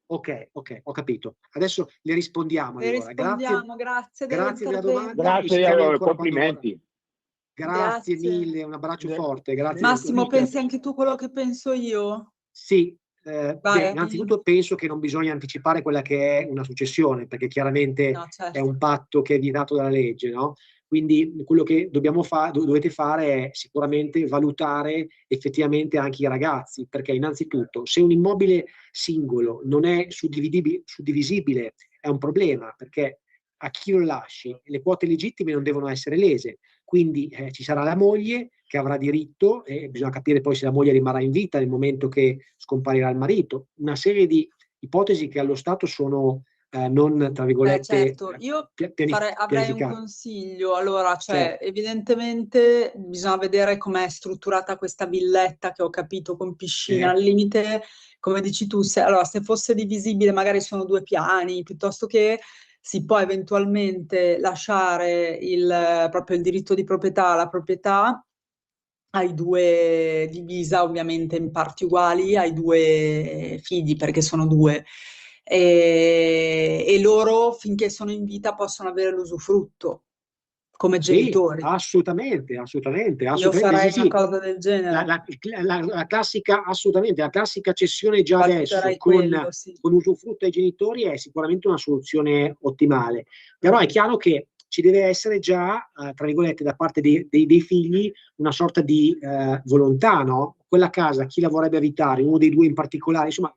Ok, ho capito. Adesso le rispondiamo. Grazie della domanda. Grazie, complimenti. Grazie mille, un abbraccio forte. Grazie. Massimo, pensi anche tu quello che penso io? Sì. Innanzitutto penso che non bisogna anticipare quella che è una successione, perché chiaramente è un patto che è vietato dalla legge, no? Quindi quello che dovete fare è sicuramente valutare effettivamente anche i ragazzi, perché innanzitutto se un immobile singolo non è suddivisibile è un problema, perché a chi lo lasci le quote legittime non devono essere lese, quindi ci sarà la moglie che avrà diritto, e bisogna capire poi se la moglie rimarrà in vita nel momento che scomparirà il marito, una serie di ipotesi che allo Stato sono non, tra virgolette, certo. Io avrei un consiglio, allora, cioè, evidentemente bisogna vedere com'è strutturata questa villetta che ho capito con piscina, al limite, come dici tu, se fosse divisibile magari sono 2 piani, piuttosto che si può eventualmente lasciare proprio il diritto di proprietà, la proprietà ai 2, divisa ovviamente in parti uguali, ai 2 figli, perché sono 2. E loro, finché sono in vita, possono avere l'usufrutto come genitori. Assolutamente. Io farei una cosa del genere. La classica, assolutamente, la classica cessione già adesso con usufrutto ai genitori è sicuramente una soluzione ottimale. Però è chiaro che ci deve essere già, tra virgolette, da parte dei figli una sorta di volontà, no? Quella casa, chi la vorrebbe abitare, uno dei 2 in particolare, insomma,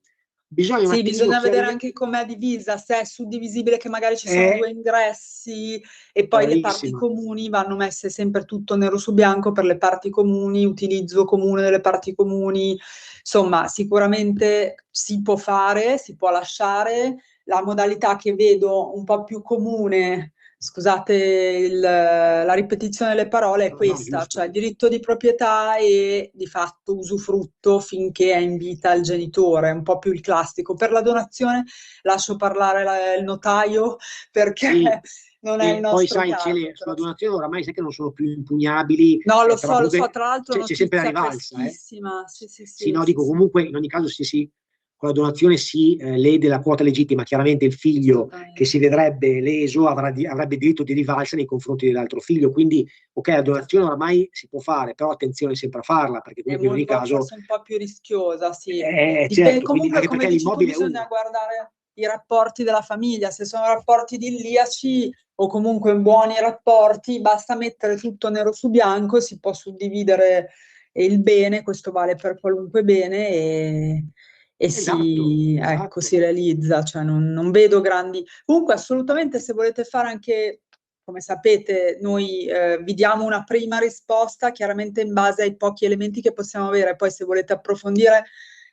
bisogna vedere anche com'è divisa, se è suddivisibile, che magari ci sono 2 ingressi e poi le parti comuni vanno messe sempre tutto nero su bianco per le parti comuni, utilizzo comune delle parti comuni, insomma sicuramente si può fare, si può lasciare, la modalità che vedo un po' più comune, scusate la ripetizione delle parole, è No, questa, giusto. cioè diritto di proprietà e di fatto usufrutto finché è in vita il genitore, un po' più il classico. Per la donazione lascio parlare il notaio perché Sì. non è il Poi nostro sai, caso. sulla donazione oramai sai che non sono più impugnabili, No, lo però so, comunque tra l'altro c'è sempre la notizia rivalsa. freschissima. Sì, Sì, no, dico comunque in ogni caso sì, con la donazione si lede la quota legittima, chiaramente il figlio che si vedrebbe leso avrebbe diritto di rivalsa nei confronti dell'altro figlio, quindi ok, la donazione oramai si può fare, però attenzione sempre a farla, perché È comunque in ogni caso forse un po' più rischiosa, sì. certo, quindi Comunque, anche come perché dici tu, l'immobile è bisogna uno. guardare i rapporti della famiglia. Se sono rapporti idilliaci o comunque buoni rapporti, basta mettere tutto nero su bianco, si può suddividere il bene, questo vale per qualunque bene, e Esatto. si realizza. Cioè non vedo grandi... Comunque, assolutamente, se volete fare anche... Come sapete, noi vi diamo una prima risposta, chiaramente in base ai pochi elementi che possiamo avere. Poi, se volete approfondire,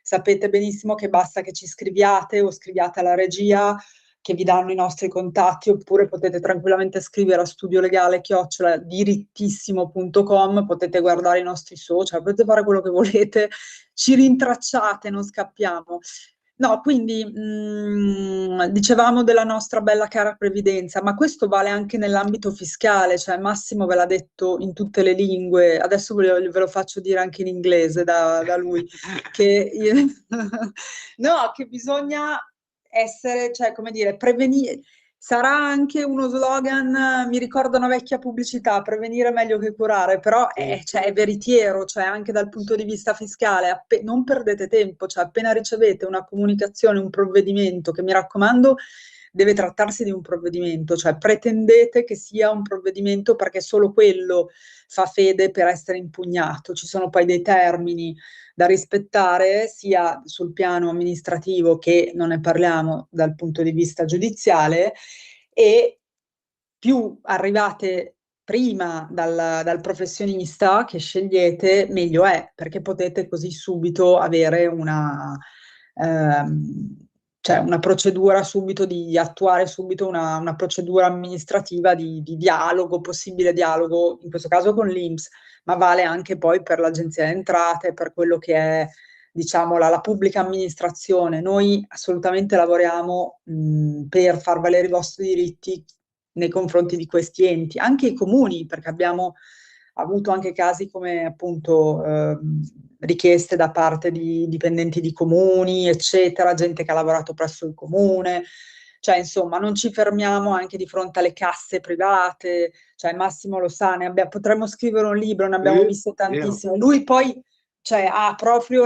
sapete benissimo che basta che ci scriviate o scriviate alla regia, che vi danno i nostri contatti, oppure potete tranquillamente scrivere a studiolegale@dirittissimo.com, potete guardare i nostri social, potete fare quello che volete, ci rintracciate, non scappiamo. No, quindi dicevamo della nostra bella cara previdenza, ma questo vale anche nell'ambito fiscale, cioè Massimo ve l'ha detto in tutte le lingue, adesso ve lo faccio dire anche in inglese da lui, che, no, che bisogna essere, cioè come dire, prevenire. Sarà anche uno slogan, mi ricorda una vecchia pubblicità, prevenire è meglio che curare, però cioè, è veritiero, cioè anche dal punto di vista fiscale, non perdete tempo, cioè appena ricevete una comunicazione, un provvedimento, che mi raccomando deve trattarsi di un provvedimento, cioè pretendete che sia un provvedimento perché solo quello fa fede per essere impugnato, ci sono poi dei termini da rispettare sia sul piano amministrativo che, non ne parliamo, dal punto di vista giudiziale, e più arrivate prima dal professionista che scegliete, meglio è, perché potete così subito avere cioè una procedura subito, di attuare subito una procedura amministrativa di dialogo, possibile dialogo, in questo caso con l'INPS, ma vale anche poi per l'Agenzia delle Entrate, per quello che è, diciamo, la pubblica amministrazione. Noi assolutamente lavoriamo per far valere i vostri diritti nei confronti di questi enti, anche i comuni, perché abbiamo avuto anche casi come appunto richieste da parte di dipendenti di comuni, eccetera, gente che ha lavorato presso il comune. Cioè, insomma, non ci fermiamo anche di fronte alle casse private, cioè Massimo lo sa, potremmo scrivere un libro, ne abbiamo viste tantissime. Lui poi, cioè, ha proprio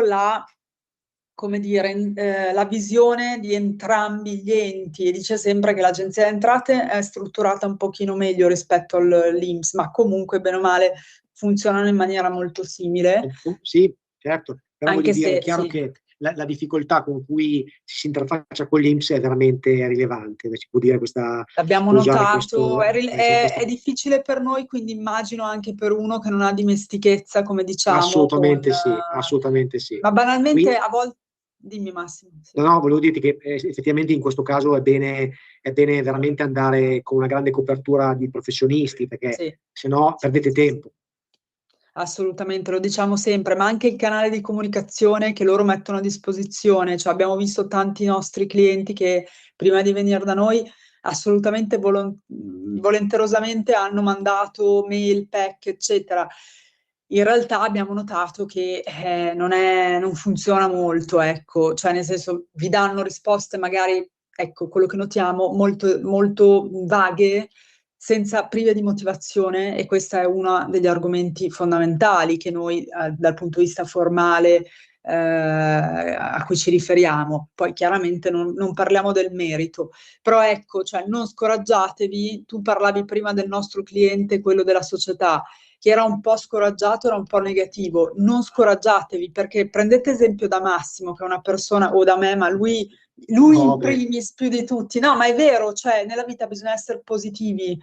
come dire, la visione di entrambi gli enti, e dice sempre che l'Agenzia delle Entrate è strutturata un pochino meglio rispetto all'INPS, ma comunque, bene o male, funzionano in maniera molto simile. Sì, certo, però Anche voglio dire, se, è chiaro sì, che la difficoltà con cui si interfaccia con l'INPS è veramente rilevante, si può dire l'abbiamo può usare notato, è questo. difficile per noi, quindi immagino anche per uno che non ha dimestichezza, come diciamo, Assolutamente sì, assolutamente sì. ma banalmente a volte... Dimmi Massimo. Sì. No, volevo dirti che effettivamente in questo caso è bene veramente andare con una grande copertura di professionisti, perché se no perdete tempo. Assolutamente, lo diciamo sempre, ma anche il canale di comunicazione che loro mettono a disposizione. Cioè, abbiamo visto tanti nostri clienti che prima di venire da noi assolutamente volenterosamente hanno mandato mail, pack, eccetera. In realtà abbiamo notato che non funziona molto, ecco, cioè nel senso vi danno risposte magari, ecco, quello che notiamo, molto, molto vaghe, senza prive di motivazione, e questo è uno degli argomenti fondamentali che noi dal punto di vista formale a cui ci riferiamo. Poi chiaramente non parliamo del merito, però ecco, cioè, non scoraggiatevi. Tu parlavi prima del nostro cliente, quello della società, che era un po' scoraggiato, era un po' negativo. Non scoraggiatevi, perché prendete esempio da Massimo, che è una persona, o da me, ma lui in primis più di tutti. No, ma è vero, cioè nella vita bisogna essere positivi.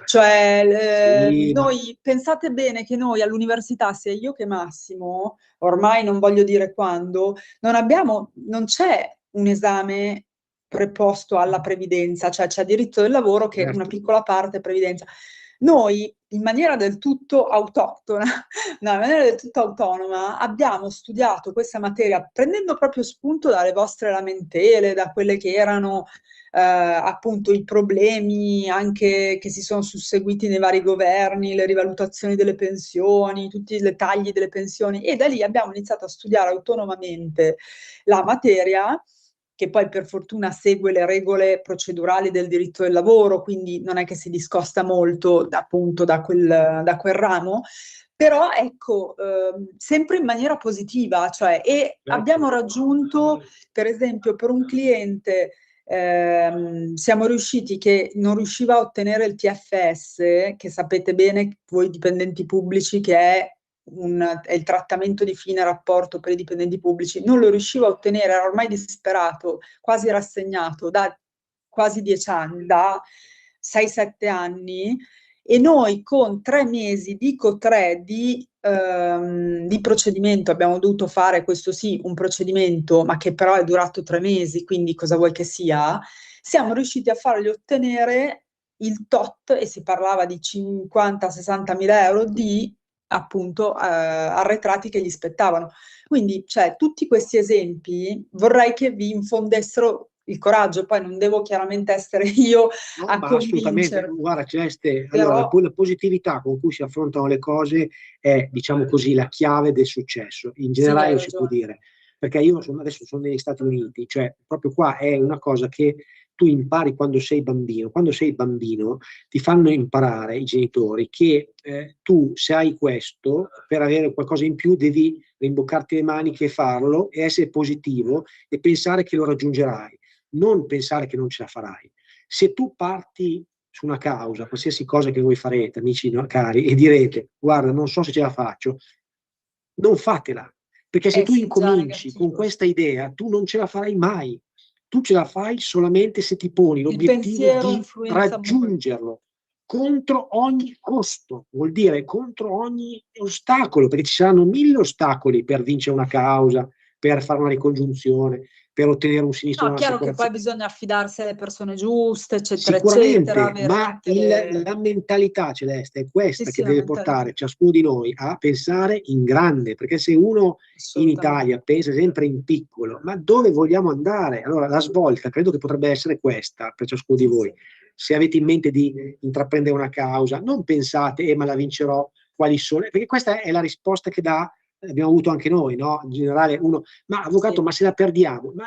Cioè, noi pensate bene che noi all'università, sia io che Massimo, ormai non voglio dire quando, non c'è un esame preposto alla previdenza, cioè c'è diritto del lavoro che Certo. una piccola parte è previdenza. Noi, in maniera del tutto autoctona, no, in maniera del tutto autonoma, abbiamo studiato questa materia prendendo proprio spunto dalle vostre lamentele, da quelle che erano appunto i problemi anche che si sono susseguiti nei vari governi, le rivalutazioni delle pensioni, tutti i tagli delle pensioni, e da lì abbiamo iniziato a studiare autonomamente la materia, che poi per fortuna segue le regole procedurali del diritto del lavoro, quindi non è che si discosta molto appunto da quel ramo, però ecco, sempre in maniera positiva, cioè, e abbiamo raggiunto, per esempio, per un cliente, siamo riusciti, che non riusciva a ottenere il TFS, che sapete bene voi dipendenti pubblici che è il trattamento di fine rapporto per i dipendenti pubblici, non lo riuscivo a ottenere, era ormai disperato, quasi rassegnato, da quasi 10 anni, da 6-7 anni, e noi con 3 mesi, dico 3, di procedimento, abbiamo dovuto fare, questo sì, un procedimento, ma che però è durato 3 mesi, quindi cosa vuoi che sia, siamo riusciti a fargli ottenere il tot, e si parlava di 50-60 mila euro di appunto arretrati che gli spettavano. Quindi, cioè, tutti questi esempi vorrei che vi infondessero il coraggio, poi non devo chiaramente essere io a assolutamente, convincere. guarda Celeste, Però, allora, la positività con cui si affrontano le cose è, diciamo così, la chiave del successo, in generale hai lo si può ragione. dire, perché io adesso sono negli Stati Uniti, cioè proprio qua è una cosa che tu impari quando sei bambino ti fanno imparare i genitori che tu, se hai questo, per avere qualcosa in più devi rimboccarti le maniche e farlo e essere positivo e pensare che lo raggiungerai, non pensare che non ce la farai. Se tu parti su una causa, qualsiasi cosa che voi farete, amici cari, e direte, guarda, non so se ce la faccio, non fatela, perché se tu incominci con questa idea, tu non ce la farai mai. Tu ce la fai solamente se ti poni l'obiettivo di raggiungerlo contro ogni costo, vuol dire contro ogni ostacolo, perché ci saranno 1000 ostacoli per vincere una causa, per fare una ricongiunzione, per ottenere un sinistro. No, chiaro che poi bisogna affidarsi alle persone giuste, eccetera, sicuramente, eccetera. Ma la mentalità, Celeste, è questa che deve portare ciascuno di noi a pensare in grande, perché se uno in Italia pensa sempre in piccolo, ma dove vogliamo andare? Allora la svolta credo che potrebbe essere questa per ciascuno di voi. Se avete in mente di intraprendere una causa, non pensate, ma la vincerò, quali sono? Perché questa è la risposta che abbiamo avuto anche noi, no? In generale uno, ma avvocato, ma se la perdiamo? Ma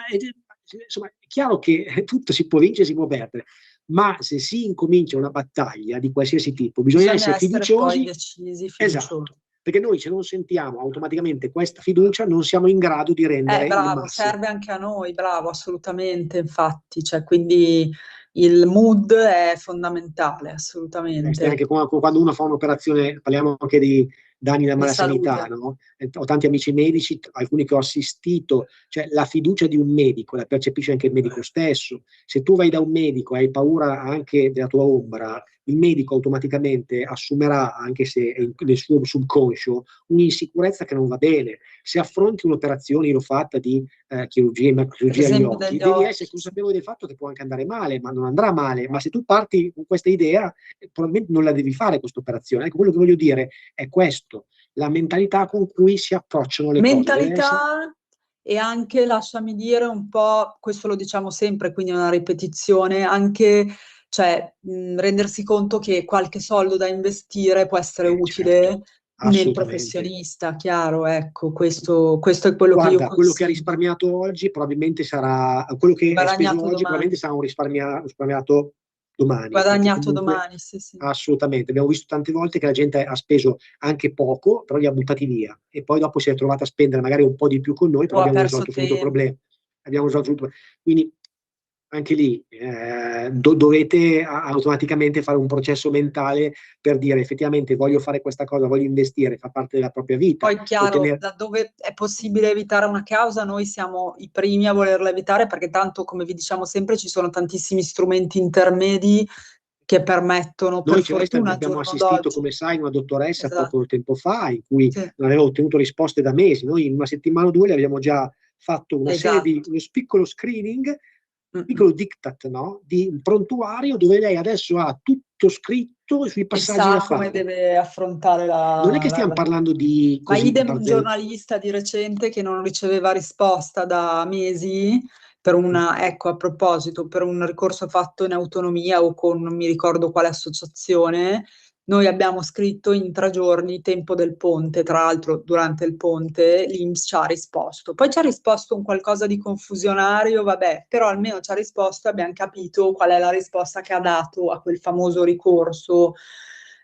insomma, è chiaro che tutto si può vincere, si può perdere, ma se si incomincia una battaglia di qualsiasi tipo, bisogna essere fiduciosi, poi decisi, esatto, perché noi se non sentiamo automaticamente questa fiducia non siamo in grado di rendere il bravo, massimo. serve anche a noi, bravo, assolutamente, infatti, cioè, quindi il mood è fondamentale, assolutamente. Anche quando uno fa un'operazione, parliamo anche di danni da malasanità, no? Ho tanti amici medici, alcuni che ho assistito, cioè la fiducia di un medico la percepisce anche il medico stesso. Se tu vai da un medico e hai paura anche della tua ombra, il medico automaticamente assumerà, anche se è nel suo subconscio, un'insicurezza che non va bene. Se affronti un'operazione, io l'ho fatta di chirurgia agli occhi, devi essere consapevole del fatto che può anche andare male, ma non andrà male. Ma se tu parti con questa idea, probabilmente non la devi fare questa operazione. Ecco, quello che voglio dire è questo, la mentalità con cui si approcciano le cose. Mentalità e anche, lasciami dire un po', questo lo diciamo sempre, quindi è una ripetizione, anche cioè rendersi conto che qualche soldo da investire può essere utile nel professionista, chiaro, ecco, questo è quello che io consiglio. Quello che ha risparmiato oggi probabilmente sarà, quello che è speso oggi probabilmente sarà un risparmiato domani. Guadagnato domani, sì. Assolutamente, abbiamo visto tante volte che la gente ha speso anche poco, però li ha buttati via, e poi dopo si è trovata a spendere magari un po' di più con noi, però abbiamo risolto il problema. Quindi anche lì dovete automaticamente fare un processo mentale per dire effettivamente voglio fare questa cosa, voglio investire, fa parte della propria vita. Poi chiaro, da dove è possibile evitare una causa, noi siamo i primi a volerla evitare, perché tanto, come vi diciamo sempre, ci sono tantissimi strumenti intermedi che permettono, per fortuna, abbiamo assistito, come sai, una dottoressa poco tempo fa, in cui non aveva ottenuto risposte da mesi. Noi in una settimana o 2 le abbiamo già fatto una serie di uno piccolo screening, un piccolo diktat, no? Di un prontuario dove lei adesso ha tutto scritto sui passaggi da Sa come fare. deve affrontare Non è che stiamo parlando di Ma così, idem un giornalista di recente che non riceveva risposta da mesi per ecco, a proposito, per un ricorso fatto in autonomia o con non mi ricordo quale associazione. Noi abbiamo scritto in 3 giorni, tempo del ponte, tra l'altro durante il ponte l'INPS ci ha risposto. Poi ci ha risposto un qualcosa di confusionario, vabbè, però almeno ci ha risposto e abbiamo capito qual è la risposta che ha dato a quel famoso ricorso,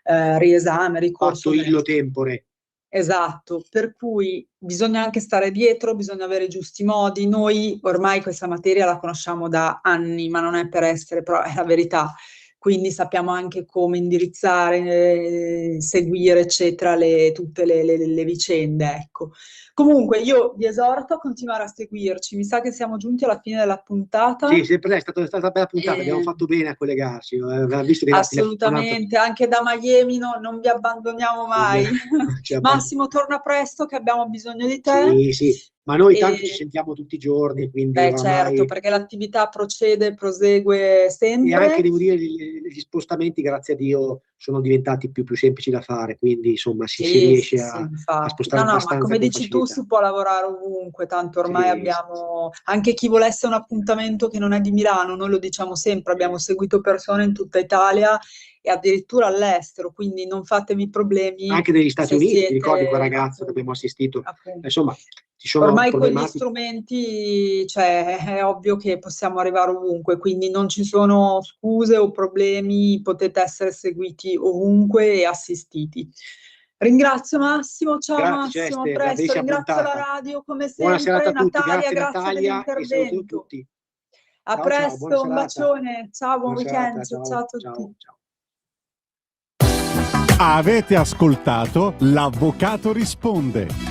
riesame, ricorso. Fatto illo tempore. Esatto, per cui bisogna anche stare dietro, bisogna avere i giusti modi. Noi ormai questa materia la conosciamo da anni, ma non è per essere, però è la verità. Quindi sappiamo anche come indirizzare, seguire, eccetera, tutte le vicende, ecco. Comunque io vi esorto a continuare a seguirci. Mi sa che siamo giunti alla fine della puntata. Sì, sempre è stata una bella puntata, abbiamo fatto bene a collegarci. Visto che assolutamente, anche da Miami non vi abbandoniamo mai. Massimo, torna presto che abbiamo bisogno di te. Sì, ma noi tanto ci sentiamo tutti i giorni, quindi Beh, certo, perché l'attività prosegue sempre. E anche, devo dire, gli spostamenti, grazie a Dio, sono diventati più semplici da fare, quindi insomma si riesce a spostare abbastanza. Ma come dici tu, si può lavorare ovunque, tanto ormai abbiamo anche chi volesse un appuntamento che non è di Milano, noi lo diciamo sempre, abbiamo seguito persone in tutta Italia e addirittura all'estero, quindi non fatevi problemi. Anche negli Stati Uniti, ti ricordi quel ragazzo che abbiamo assistito? Appunto. Insomma, ci sono ormai con gli strumenti, cioè, è ovvio che possiamo arrivare ovunque, quindi non ci sono scuse o problemi, potete essere seguiti ovunque e assistiti. Ringrazio Massimo, ciao. Grazie, Massimo, Ceste, a presto, ringrazio la radio come sempre. Buona serata a tutti, Natalia, grazie dell'intervento. A ciao, presto, ciao, un bacione, ciao, buon weekend, serata, ciao a tutti. Ciao. Avete ascoltato L'Avvocato risponde.